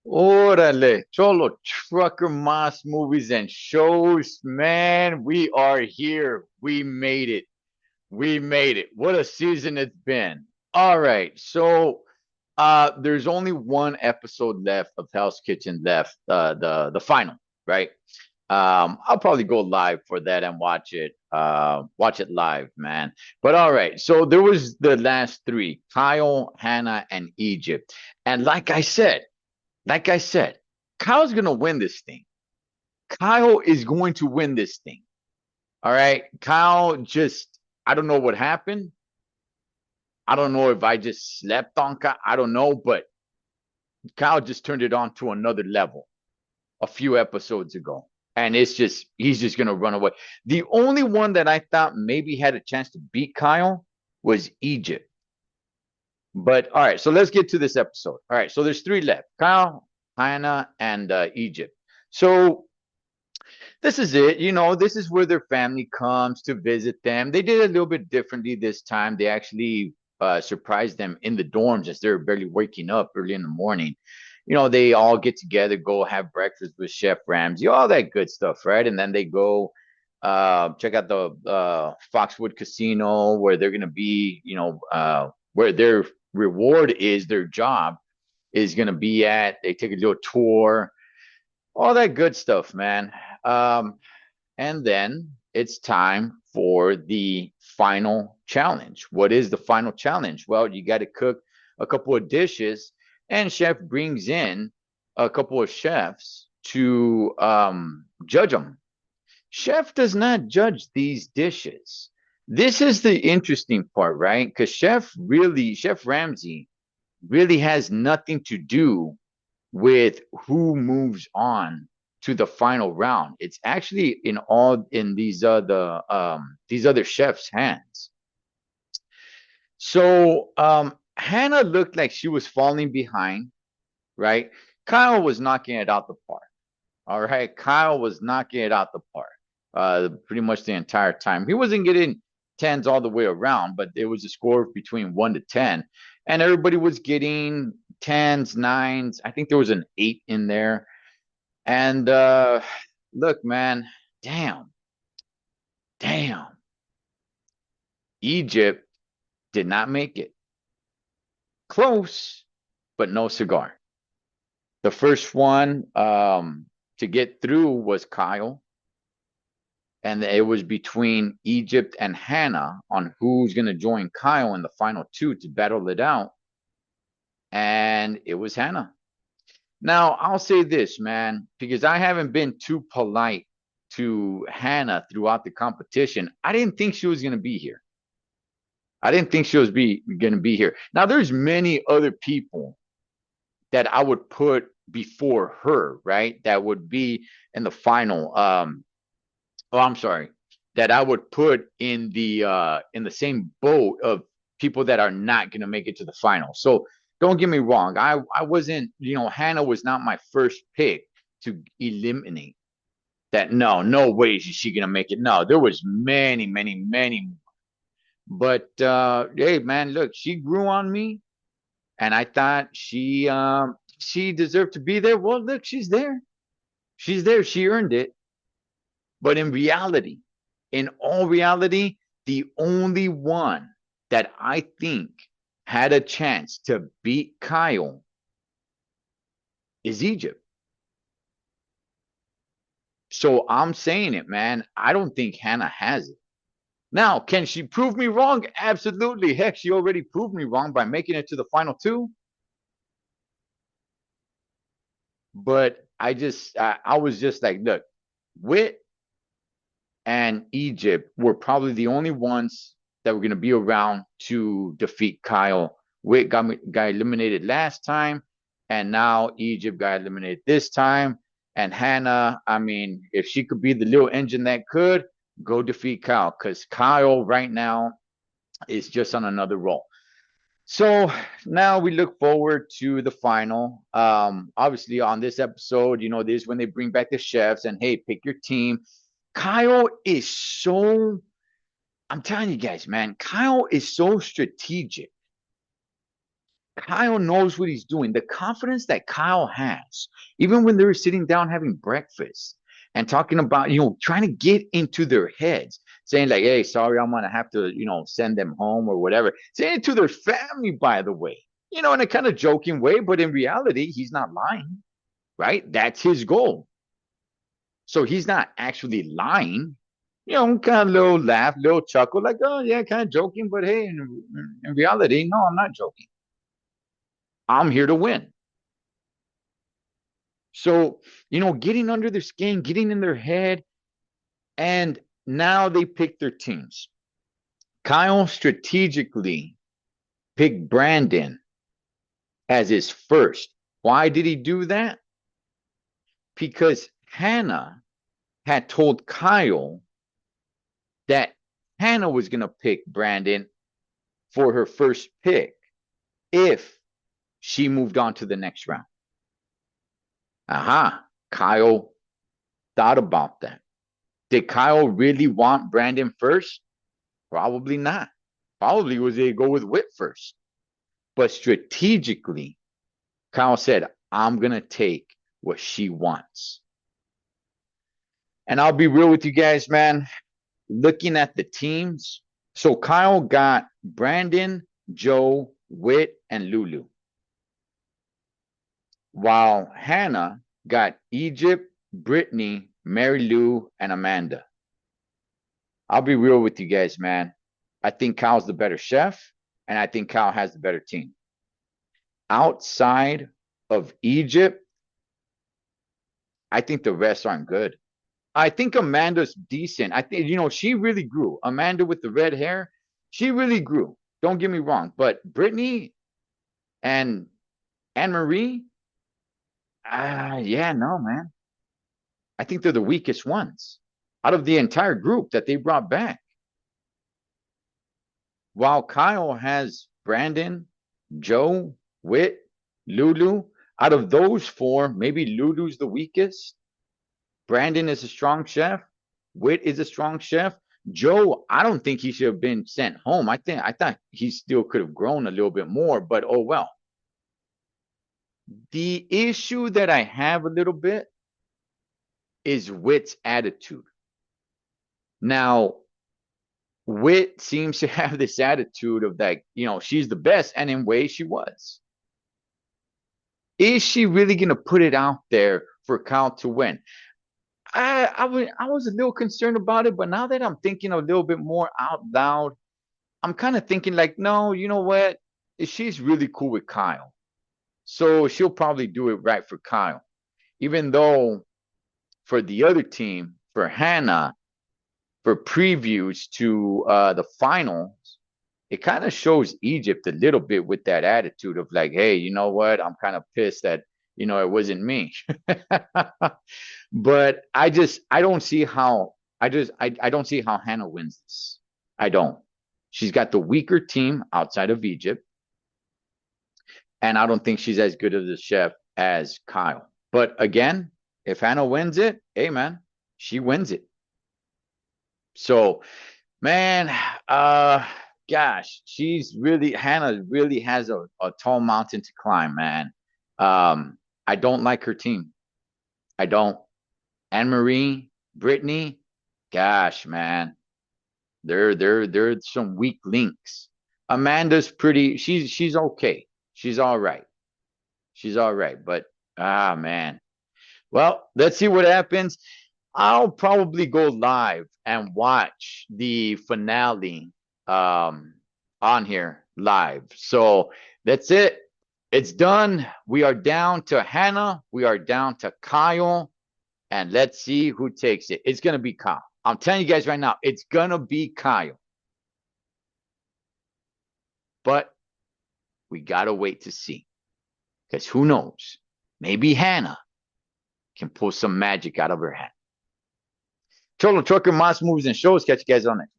Órale, Cholo, Trucker Moss movies and shows, man. We are here. We made it. We made it. What a season it's been. All right. There's only one episode left of Hell's Kitchen left, the final, right? I'll probably go live for that and watch it live, man. But all right. So there was the last three, Kyle, Hannah, and Egypt. And like I said, Kyle's going to win this thing. Kyle is going to win this thing. All right. Kyle just, I don't know what happened. I don't know if I just slept on Kyle. I don't know, but Kyle just turned it on to another level a few episodes ago. And he's just going to run away. The only one that I thought maybe had a chance to beat Kyle was Egypt. But all right, so let's get to this episode. All right, so there's three left: Kyle, Hannah, and Egypt. So this is it. This is where their family comes to visit them. They did it a little bit differently this time. They actually surprised them in the dorms as they're barely waking up early in the morning. They all get together, go have breakfast with Chef Ramsay, all that good stuff, right? And then they go check out the Foxwood Casino where they're going to be, where their reward is, their job is going to be at. They take a little tour, all that good stuff, man. Um, and then it's time for the final challenge. What is the final challenge? Well, you got to cook a couple of dishes, and chef brings in a couple of chefs to judge them. Chef does not judge these dishes. This is the interesting part, right? Because Chef Ramsay really has nothing to do with who moves on to the final round. It's actually in these other chefs' hands. Hannah looked like she was falling behind, right? Kyle was knocking it out the park. All right, Kyle was knocking it out the park. Pretty much the entire time. He wasn't getting tens all the way around, but there was a score between 1 to 10, and everybody was getting tens, nines. I think there was an eight in there. And look, man, damn, damn. Egypt did not make it. Close, but no cigar. The first one to get through was Kyle, and it was between Egypt and Hannah on who's going to join Kyle in the final two to battle it out. And it was Hannah. Now, I'll say this, man, because I haven't been too polite to Hannah throughout the competition. I didn't think she was going to be here. I didn't think she was going to be here. Now, there's many other people that I would put before her, right? That would be in the final. Oh, I'm sorry. That I would put in the same boat of people that are not going to make it to the final. So don't get me wrong. I wasn't, Hannah was not my first pick to eliminate that. No, no way is she going to make it. No, there was many, many, many. But hey, man, look, she grew on me, and I thought she deserved to be there. Well, look, she's there. She's there. She earned it. But in all reality, the only one that I think had a chance to beat Kyle is Egypt. So I'm saying it, man. I don't think Hannah has it. Now, can she prove me wrong? Absolutely. Heck, she already proved me wrong by making it to the final two. But I was just like, look, Wit and Egypt were probably the only ones that were going to be around to defeat Kyle. Witt got eliminated last time, and now Egypt got eliminated this time. And Hannah, I mean, if she could be the little engine that could, go defeat Kyle, because Kyle right now is just on another roll. So now we look forward to the final. Obviously, on this episode, this is when they bring back the chefs and hey, pick your team. Kyle is so, I'm telling you guys, man, Kyle is so strategic. Kyle knows what he's doing. The confidence that Kyle has, even when they were sitting down having breakfast and talking about, trying to get into their heads, saying like, "Hey, sorry, I'm gonna have to, send them home or whatever." Saying it to their family, by the way, in a kind of joking way, but in reality, he's not lying, right? That's his goal. So he's not actually lying. Kind of little laugh, little chuckle, like, "Oh yeah, kind of joking," but hey, in reality, no, I'm not joking. I'm here to win. So, getting under their skin, getting in their head, and now they pick their teams. Kyle strategically picked Brandon as his first. Why did he do that? Because Hannah had told Kyle that Hannah was going to pick Brandon for her first pick if she moved on to the next round. Aha, Kyle thought about that. Did Kyle really want Brandon first? Probably not. Probably was they go with Whit first. But strategically, Kyle said, I'm going to take what she wants. And I'll be real with you guys, man. Looking at the teams, so Kyle got Brandon, Joe, Whit, and Lulu. While Hannah got Egypt, Brittany, Mary Lou, and Amanda. I'll be real with you guys, man. I think Kyle's the better chef, and I think Kyle has the better team. Outside of Egypt, I think the rest aren't good. I think Amanda's decent. I think, she really grew. Amanda with the red hair, she really grew. Don't get me wrong. But Brittany and Anne Marie, yeah, no, man. I think they're the weakest ones out of the entire group that they brought back. While Kyle has Brandon, Joe, Whit, Lulu, out of those four, maybe Lulu's the weakest. Brandon is a strong chef. Whit is a strong chef. Joe, I don't think he should have been sent home. I thought he still could have grown a little bit more, but oh well. The issue that I have a little bit is Whit's attitude. Now, Whit seems to have this attitude of like, she's the best, and in ways she was. Is she really gonna put it out there for Kyle to win? I was a little concerned about it, but now that I'm thinking a little bit more out loud, I'm kind of thinking like, no, you know what? She's really cool with Kyle. So she'll probably do it right for Kyle. Even though for the other team, for Hannah, for previews to the finals, it kind of shows Egypt a little bit with that attitude of like, hey, you know what? I'm kind of pissed that, it wasn't me. But I don't see how I don't see how Hannah wins this. I don't. She's got the weaker team outside of Egypt, and I don't think she's as good of a chef as Kyle. But again, if Hannah wins it, hey man, she wins it. So, man, gosh, Hannah really has a tall mountain to climb, man. I don't like her team. I don't. Anne Marie, Brittany, gosh, man, they're some weak links. Amanda's pretty. She's okay. She's all right. She's all right. But man. Well, let's see what happens. I'll probably go live and watch the finale on here live. So that's it. It's done. We are down to Hannah. We are down to Kyle. And let's see who takes it. It's going to be Kyle. I'm telling you guys right now, it's going to be Kyle. But we got to wait to see. Because who knows? Maybe Hannah can pull some magic out of her hat. Cholo Trucker, M.A.S. Movies and Shows. Catch you guys on next.